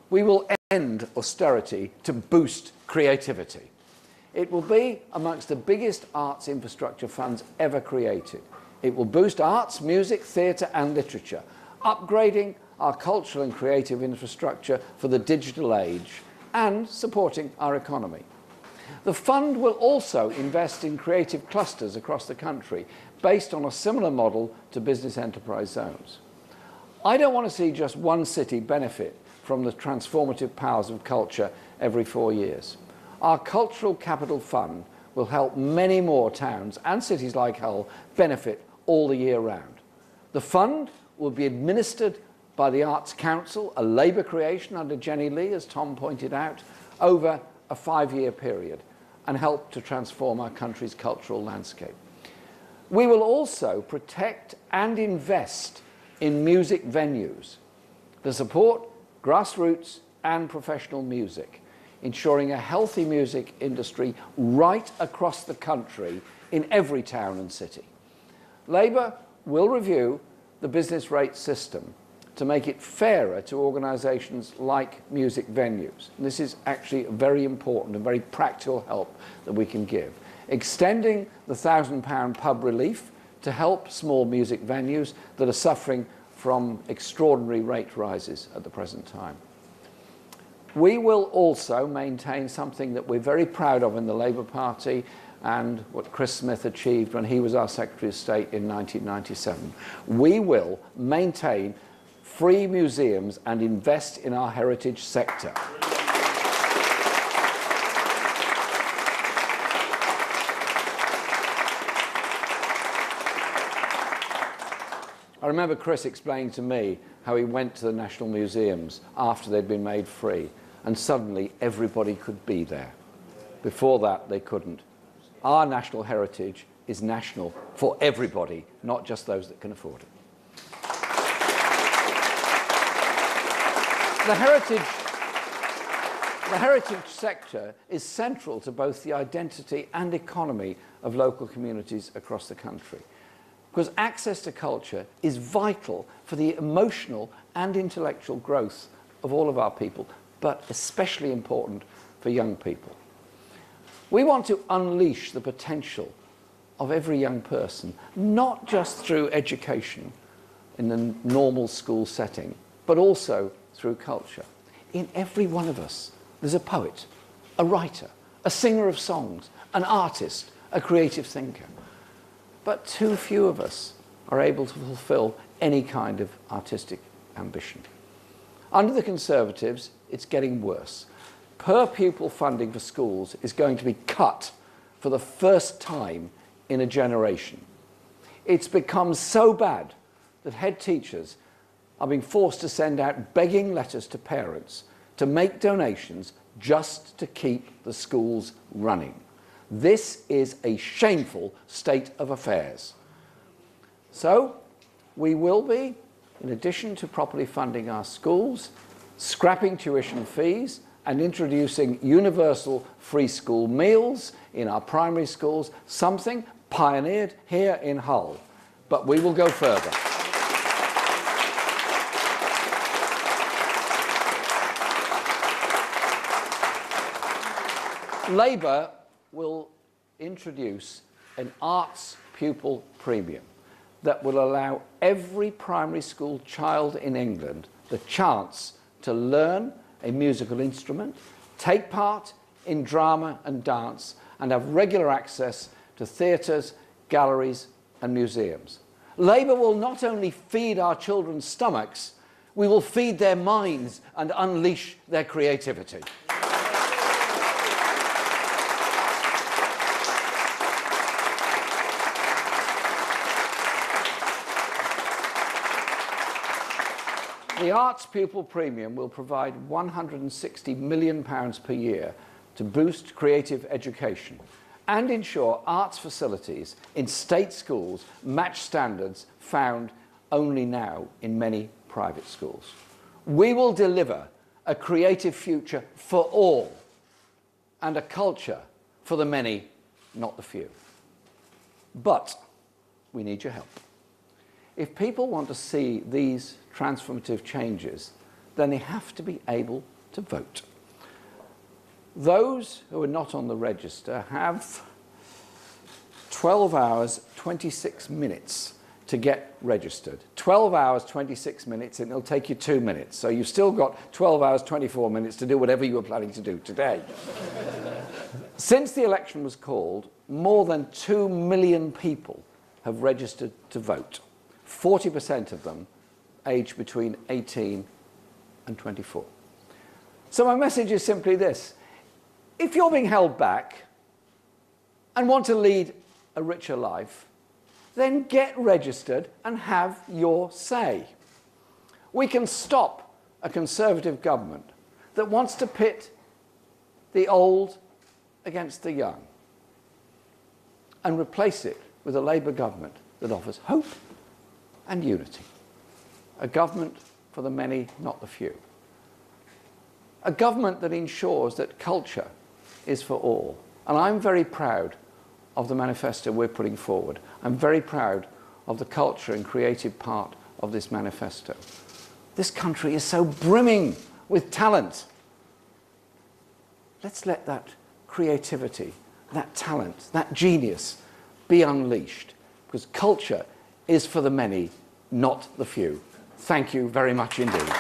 We will end austerity to boost creativity. It will be amongst the biggest arts infrastructure funds ever created. It will boost arts, music, theatre and literature, upgrading our cultural and creative infrastructure for the digital age and supporting our economy. The fund will also invest in creative clusters across the country based on a similar model to business enterprise zones. I don't want to see just one city benefit from the transformative powers of culture every 4 years. Our Cultural Capital Fund will help many more towns and cities like Hull benefit all the year round. The fund will be administered by the Arts Council, a Labour creation under Jenny Lee, as Tom pointed out, over a 5-year period, and help to transform our country's cultural landscape. We will also protect and invest in music venues to support grassroots and professional music, ensuring a healthy music industry right across the country in every town and city. Labour will review the business rate system to make it fairer to organisations like music venues. And this is actually a very important and very practical help that we can give. Extending the £1,000 pub relief to help small music venues that are suffering from extraordinary rate rises at the present time. We will also maintain something that we're very proud of in the Labour Party and what Chris Smith achieved when he was our Secretary of State in 1997. We will maintain free museums and invest in our heritage sector. I remember Chris explaining to me how he went to the national museums after they'd been made free, and suddenly everybody could be there. Before that, they couldn't. Our national heritage is national for everybody, not just those that can afford it. The heritage sector is central to both the identity and economy of local communities across the country, because access to culture is vital for the emotional and intellectual growth of all of our people, but especially important for young people. We want to unleash the potential of every young person, not just through education in the normal school setting, but also through culture. In every one of us, there's a poet, a writer, a singer of songs, an artist, a creative thinker. But too few of us are able to fulfil any kind of artistic ambition. Under the Conservatives, it's getting worse. Per pupil funding for schools is going to be cut for the first time in a generation. It's become so bad that head teachers are being forced to send out begging letters to parents to make donations just to keep the schools running. This is a shameful state of affairs. So, we will be, in addition to properly funding our schools, scrapping tuition fees and introducing universal free school meals in our primary schools, something pioneered here in Hull. But we will go further. Labour will introduce an arts pupil premium that will allow every primary school child in England the chance to learn a musical instrument, take part in drama and dance, and have regular access to theatres, galleries and museums. Labour will not only feed our children's stomachs, we will feed their minds and unleash their creativity. The Arts Pupil Premium will provide £160 million per year to boost creative education and ensure arts facilities in state schools match standards found only now in many private schools. We will deliver a creative future for all and a culture for the many, not the few. But we need your help. If people want to see these transformative changes, then they have to be able to vote. Those who are not on the register have 12 hours, 26 minutes to get registered. 12 hours, 26 minutes, and it'll take you 2 minutes. So you've still got 12 hours, 24 minutes to do whatever you were planning to do today. Since the election was called, more than 2 million people have registered to vote. 40% of them aged between 18 and 24. So my message is simply this. If you're being held back and want to lead a richer life, then get registered and have your say. We can stop a Conservative government that wants to pit the old against the young and replace it with a Labour government that offers hope and unity. A government for the many, not the few. A government that ensures that culture is for all. And I'm very proud of the manifesto we're putting forward. I'm very proud of the culture and creative part of this manifesto. This country is so brimming with talent. Let's let that creativity, that talent, that genius be unleashed, because culture is for the many, not the few. Thank you very much indeed.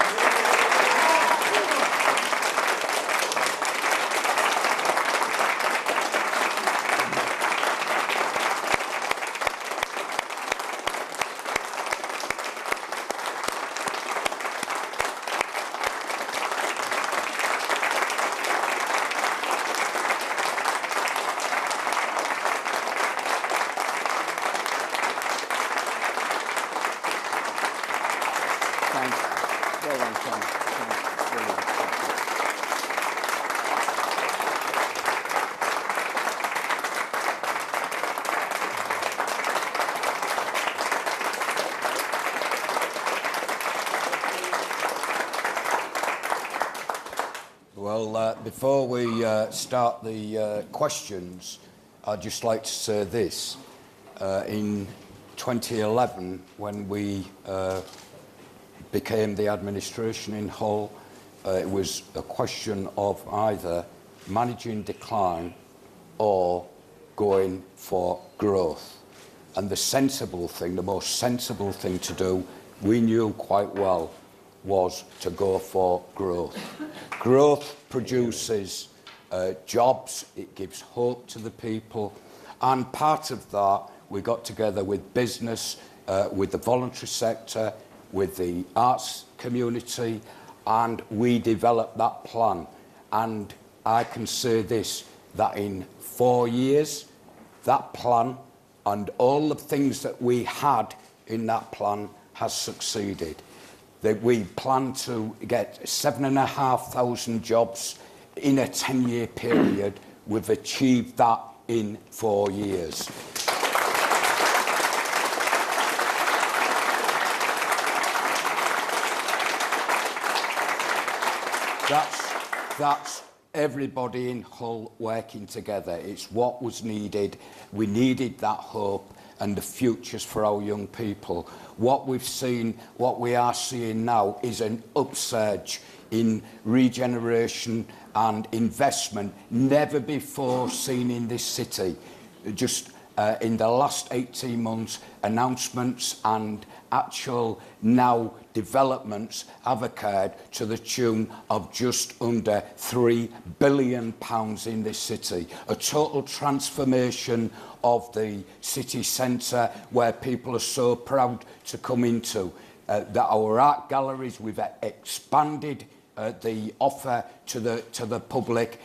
Well done, Tom. Thanks. Brilliant. Well, before we start the questions, I'd just like to say this. In 2011, when we became the administration in Hull, it was a question of either managing decline or going for growth. And the sensible thing, the most sensible thing to do, we knew quite well, was to go for growth. Growth produces jobs, it gives hope to the people, and part of that we got together with business, with the voluntary sector, with the arts community, and we developed that plan. And I can say this, that in 4 years, that plan and all the things that we had in that plan has succeeded. That we plan to get 7,500 jobs in a 10-year period. We've achieved that in 4 years. That's everybody in Hull working together. It's what was needed. We needed that hope and the futures for our young people. What we've seen, what we are seeing now is an upsurge in regeneration and investment never before seen in this city. Just in the last 18 months, announcements and actual now developments have occurred to the tune of just under £3 billion in this city. A total transformation of the city centre where people are so proud to come into. Our art galleries, we've expanded the offer to the public.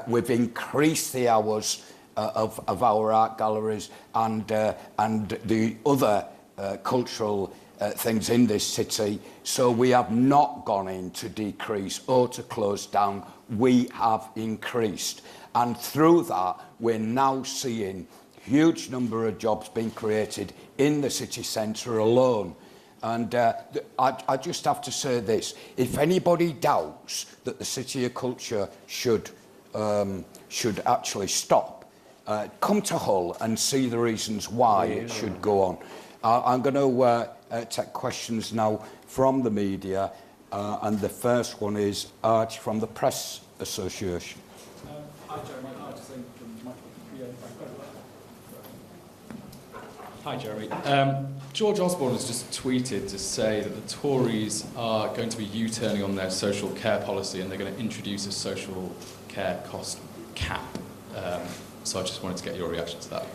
We've increased the hours of our art galleries and the other cultural things in this city. So we have not gone in to decrease or to close down. We have increased. And through that, we're now seeing huge number of jobs being created in the city centre alone. And I just have to say this. If anybody doubts that the City of Culture should actually stop, come to Hull and see the reasons why it should go on. I'm going to take questions now from the media. And the first one is Arch from the Press Association. Hi, Jeremy. Arch Singh from Hi, Jeremy. George Osborne has just tweeted to say that the Tories are going to be U-turning on their social care policy and they're going to introduce a social care cost cap. So I just wanted to get your reaction to that.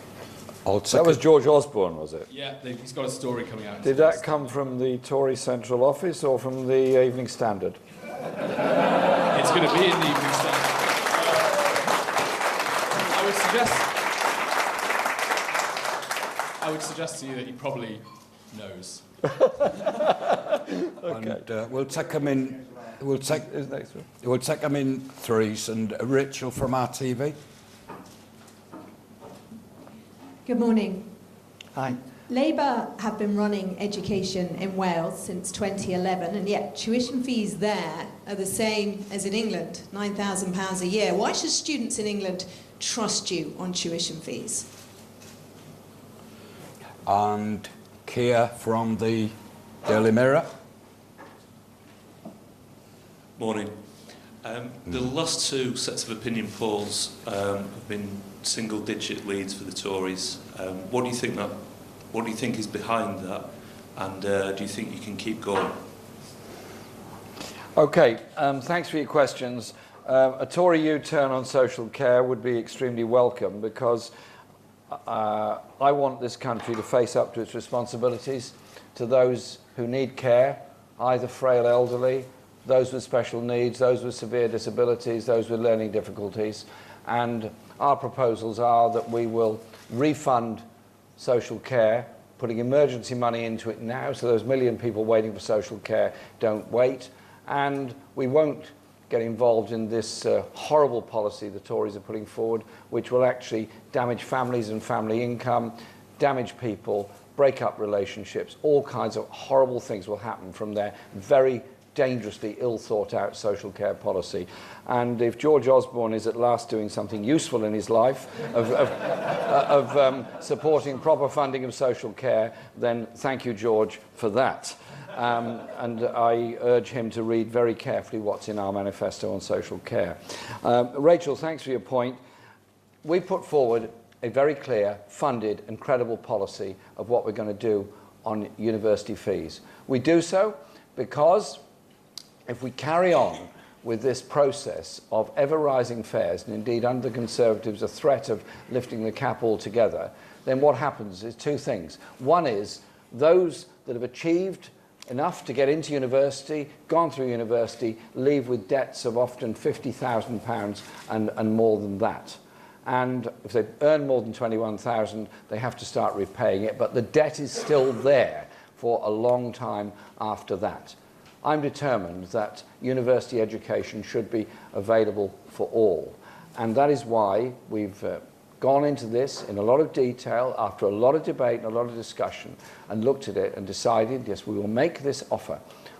That was George Osborne, was it? Yeah, he's got a story coming out. Did that come from the Tory Central Office or from the Evening Standard? It's going to be in the Evening Standard. I would suggest to you that he probably knows. Okay. And we'll take them in. We'll take them in threes. And Rachel from RTV. Good morning. Hi. Labour have been running education in Wales since 2011, and yet tuition fees there are the same as in England, £9,000 a year. Why should students in England trust you on tuition fees? And Keir from the Daily Mirror. Morning. The last two sets of opinion polls have been single-digit leads for the Tories. What do you think is behind that, and do you think you can keep going? Okay, thanks for your questions. A Tory U-turn on social care would be extremely welcome because I want this country to face up to its responsibilities to those who need care, either frail elderly, those with special needs, those with severe disabilities, those with learning difficulties. And our proposals are that we will refund social care, putting emergency money into it now so those million people waiting for social care don't wait. And we won't get involved in this horrible policy the Tories are putting forward, which will actually damage families and family income, damage people, break up relationships. All kinds of horrible things will happen from their very dangerously ill thought out social care policy. And if George Osborne is at last doing something useful in his life of supporting proper funding of social care, then thank you, George, for that. And I urge him to read very carefully what's in our manifesto on social care. Rachel, thanks for your point. We put forward a very clear, funded and credible policy of what we're going to do on university fees. We do so because if we carry on with this process of ever-rising fares, and indeed under the Conservatives a threat of lifting the cap altogether, then what happens is two things. One is those that have achieved enough to get into university, gone through university, leave with debts of often £50,000 and more than that. And if they earn more than 21,000, they have to start repaying it, but the debt is still there for a long time after that. I'm determined that university education should be available for all. And that is why we've gone into this in a lot of detail, after a lot of debate and a lot of discussion, and looked at it and decided, yes, we will make this offer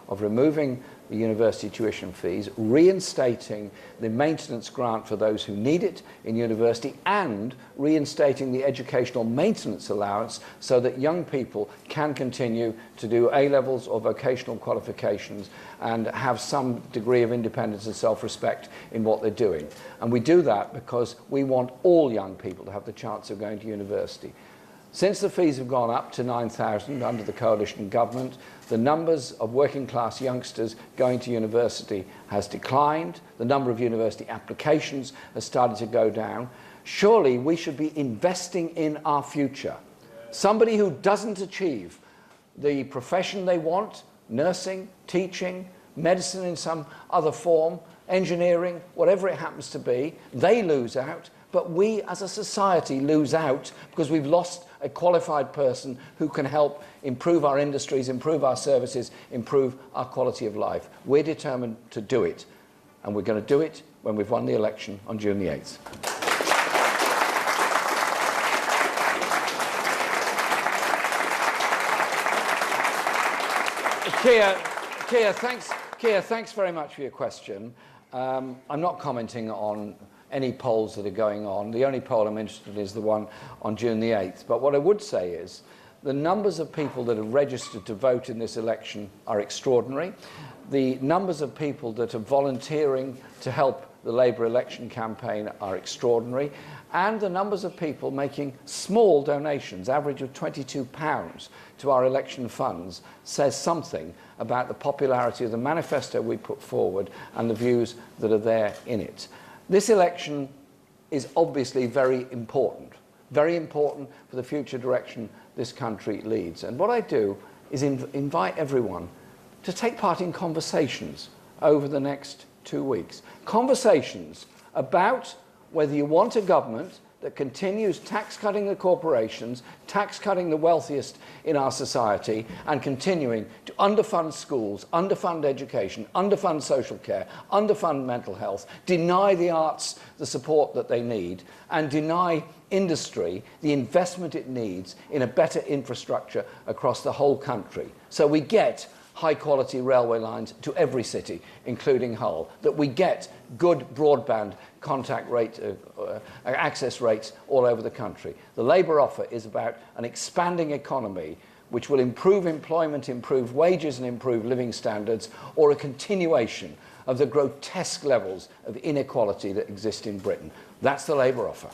of removing the university tuition fees, reinstating the maintenance grant for those who need it in university, and reinstating the educational maintenance allowance so that young people can continue to do A-levels or vocational qualifications and have some degree of independence and self-respect in what they're doing. And we do that because we want all young people to have the chance of going to university. Since the fees have gone up to 9,000 under the coalition government, the numbers of working class youngsters going to university has declined. The number of university applications has started to go down. Surely we should be investing in our future. Somebody who doesn't achieve the profession they want, nursing, teaching, medicine in some other form, engineering, whatever it happens to be, they lose out. But we as a society lose out because we've lost a qualified person who can help improve our industries, improve our services, improve our quality of life. We're determined to do it, and we're going to do it when we've won the election on June the 8th. Keir, thanks very much for your question. I'm not commenting on any polls that are going on. The only poll I'm interested in is the one on June the 8th. But what I would say is the numbers of people that have registered to vote in this election are extraordinary. The numbers of people that are volunteering to help the Labour election campaign are extraordinary. And the numbers of people making small donations, average of £22, to our election funds, says something about the popularity of the manifesto we put forward and the views that are there in it. This election is obviously very important for the future direction this country leads. And what I do is invite everyone to take part in conversations over the next 2 weeks. Conversations about whether you want a government that continues tax-cutting the corporations, tax-cutting the wealthiest in our society, and continuing to underfund schools, underfund education, underfund social care, underfund mental health, deny the arts the support that they need, and deny industry the investment it needs in a better infrastructure across the whole country. So we get high-quality railway lines to every city, including Hull, that we get good broadband contact rate, access rates all over the country. The Labour offer is about an expanding economy which will improve employment, improve wages and improve living standards, or a continuation of the grotesque levels of inequality that exist in Britain. That's the Labour offer.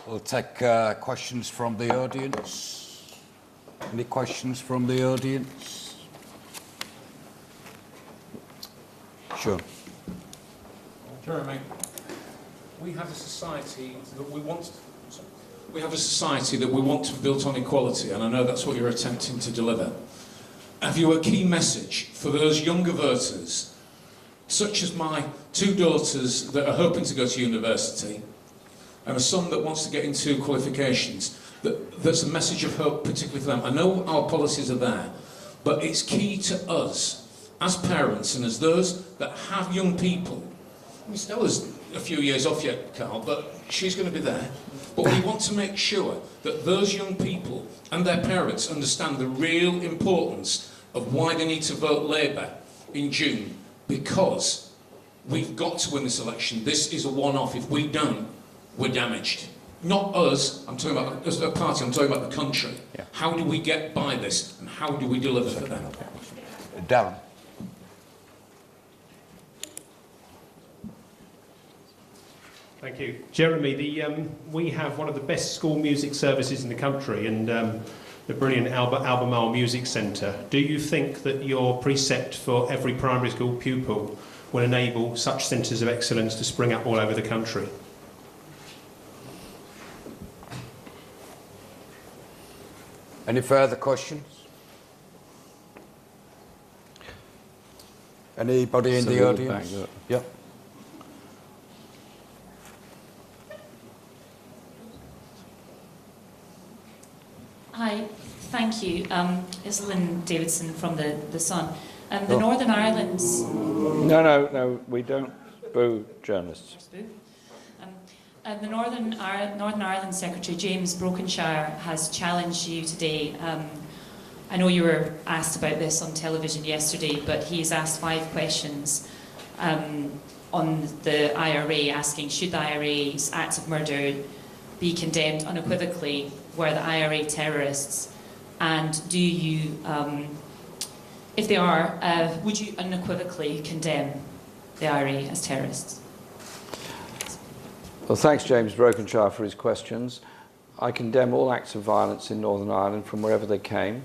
We'll take questions from the audience. Any questions from the audience? Sure. Jeremy, we have a society that we want. We have a society that we want to be built on equality, and I know that's what you're attempting to deliver. Have you a key message for those younger voters, such as my 2 daughters that are hoping to go to university, and a son that wants to get into qualifications? That's a message of hope, particularly for them. I know our policies are there, but it's key to us, as parents and as those that have young people. I mean, Stella's a few years off yet, Carl, but she's going to be there. But we want to make sure that those young people and their parents understand the real importance of why they need to vote Labour in June, because we've got to win this election. This is a one-off. If we don't, we're damaged. Not us, I'm talking about as a party, I'm talking about the country. Yeah. How do we get by this, and how do we deliver for them? Darren. Thank you. Jeremy, we have one of the best school music services in the country, and the brilliant Albemarle Music Centre. Do you think that your precept for every primary school pupil will enable such centres of excellence to spring up all over the country? Any further questions? Anybody in the audience? Yep. Hi, thank you. It's Lynn Davidson from the Sun. The Northern Ireland's... No, we don't boo journalists. The Northern Ireland Secretary, James Brokenshire, has challenged you today. I know you were asked about this on television yesterday, but he's asked 5 questions on the IRA, asking should the IRA's acts of murder be condemned unequivocally, were the IRA terrorists, and do you, if they are, would you unequivocally condemn the IRA as terrorists? Well, thanks, James Brokenshire, for his questions. I condemn all acts of violence in Northern Ireland from wherever they came.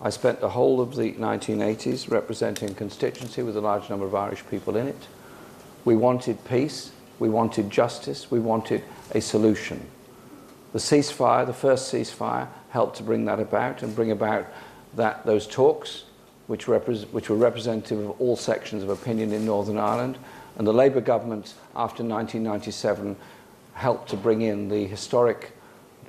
I spent the whole of the 1980s representing a constituency with a large number of Irish people in it. We wanted peace, we wanted justice, we wanted a solution. The ceasefire, the first ceasefire, helped to bring that about and bring about those talks, which were representative of all sections of opinion in Northern Ireland. And the Labour government, after 1997, helped to bring in the historic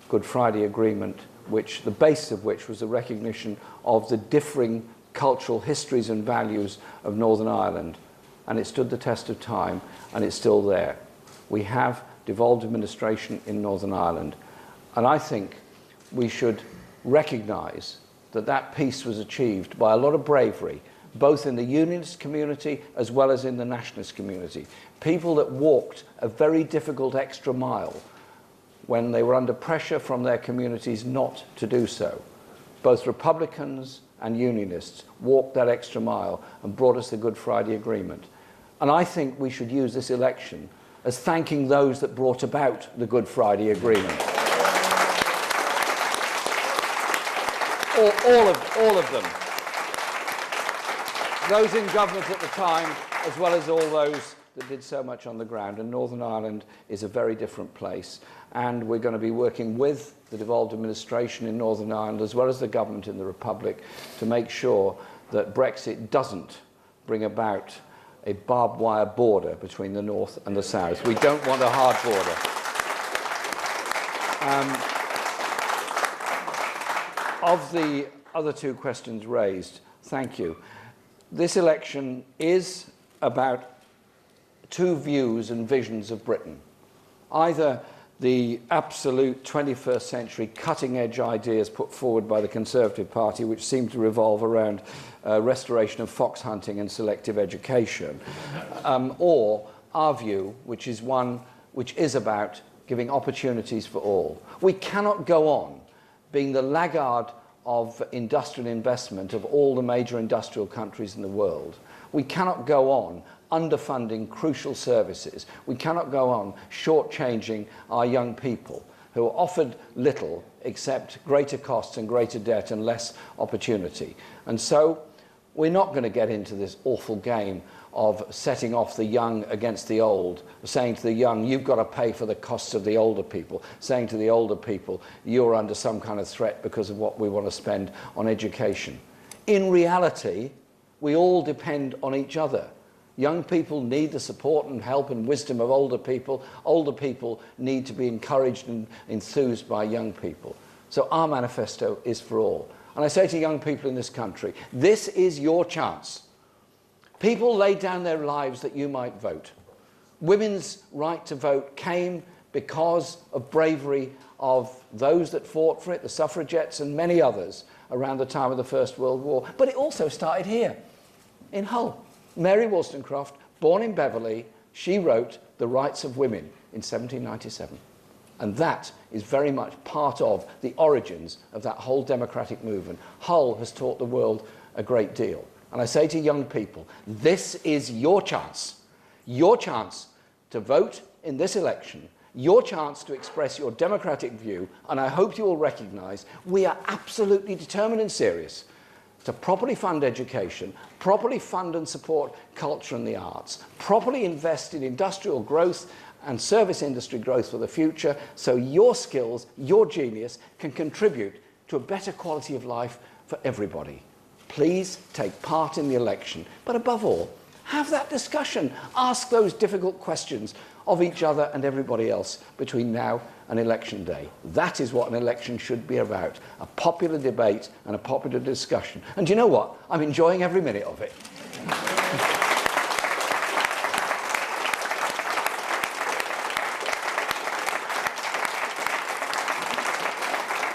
Good Friday Agreement, which the basis of which was the recognition of the differing cultural histories and values of Northern Ireland. And it stood the test of time, and it's still there. We have devolved administration in Northern Ireland. And I think we should recognise that that peace was achieved by a lot of bravery, both in the unionist community as well as in the nationalist community. People that walked a very difficult extra mile when they were under pressure from their communities not to do so. Both Republicans and Unionists walked that extra mile and brought us the Good Friday Agreement. And I think we should use this election as thanking those that brought about the Good Friday Agreement. All of them. Those in government at the time, as well as all those that did so much on the ground. And Northern Ireland is a very different place. And we're going to be working with the devolved administration in Northern Ireland, as well as the government in the Republic, to make sure that Brexit doesn't bring about a barbed wire border between the north and the south. We don't want a hard border. Of the other two questions raised, thank you. This election is about two views and visions of Britain. Either the absolute 21st century cutting-edge ideas put forward by the Conservative Party, which seem to revolve around restoration of fox hunting and selective education, or our view, which is one which is about giving opportunities for all. We cannot go on being the laggard of industrial investment of all the major industrial countries in the world. We cannot go on underfunding crucial services. We cannot go on shortchanging our young people who are offered little except greater costs and greater debt and less opportunity. And so we're not going to get into this awful game of setting off the young against the old, saying to the young, you've got to pay for the costs of the older people, saying to the older people, you're under some kind of threat because of what we want to spend on education. In reality, we all depend on each other. Young people need the support and help and wisdom of older people. Older people need to be encouraged and enthused by young people. So our manifesto is for all. And I say to young people in this country, this is your chance. People laid down their lives that you might vote. Women's right to vote came because of bravery of those that fought for it, the suffragettes and many others around the time of the First World War. But it also started here, in Hull. Mary Wollstonecraft, born in Beverley, she wrote The Rights of Women in 1797. And that is very much part of the origins of that whole democratic movement. Hull has taught the world a great deal. And I say to young people, this is your chance to vote in this election, your chance to express your democratic view, and I hope you will recognise we are absolutely determined and serious to properly fund education, properly fund and support culture and the arts, properly invest in industrial growth and service industry growth for the future, so your skills, your genius can contribute to a better quality of life for everybody. Please take part in the election, but above all, have that discussion. Ask those difficult questions of each other and everybody else between now and election day. That is what an election should be about, a popular debate and a popular discussion. And do you know what? I'm enjoying every minute of it.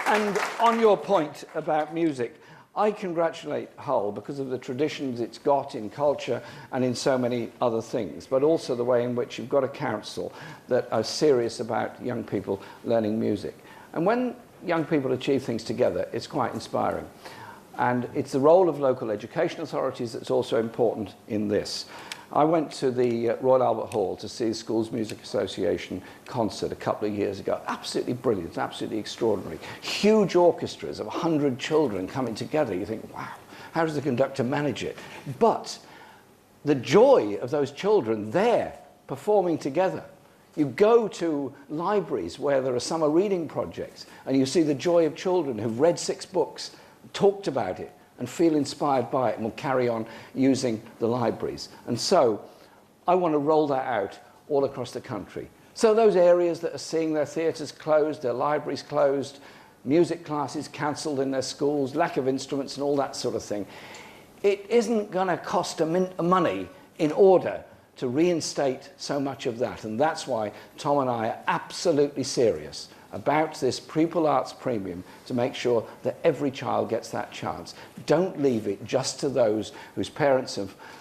And on your point about music, I congratulate Hull because of the traditions it's got in culture and in so many other things, but also the way in which you've got a council that are serious about young people learning music. And when young people achieve things together, it's quite inspiring. And it's the role of local education authorities that's also important in this. I went to the Royal Albert Hall to see the Schools Music Association concert a couple of years ago. Absolutely brilliant, absolutely extraordinary. Huge orchestras of 100 children coming together. You think, wow, how does the conductor manage it? But the joy of those children there performing together. You go to libraries where there are summer reading projects and you see the joy of children who've read 6 books, talked about it, and feel inspired by it and will carry on using the libraries. And so I want to roll that out all across the country. So those areas that are seeing their theatres closed, their libraries closed, music classes cancelled in their schools, lack of instruments and all that sort of thing, it isn't going to cost a mint of money in order to reinstate so much of that. And that's why Tom and I are absolutely serious about this pupil arts premium to make sure that every child gets that chance. Don't leave it just to those whose parents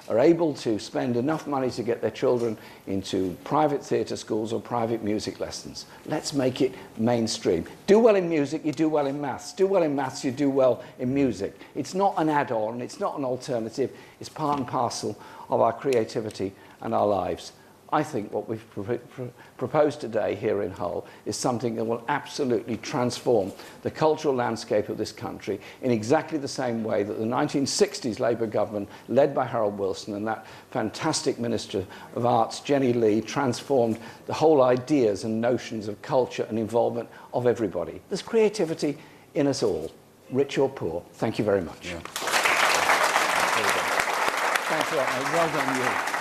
are able to spend enough money to get their children into private theatre schools or private music lessons. Let's make it mainstream. Do well in music, you do well in maths. Do well in maths, you do well in music. It's not an add-on, it's not an alternative, it's part and parcel of our creativity and our lives. I think what we've proposed today here in Hull is something that will absolutely transform the cultural landscape of this country in exactly the same way that the 1960s Labour government, led by Harold Wilson and that fantastic Minister of Arts, Jenny Lee, transformed the whole ideas and notions of culture and involvement of everybody. There's creativity in us all, rich or poor. Thank you very much. Yeah. Thanks a lot, mate. Well done, you.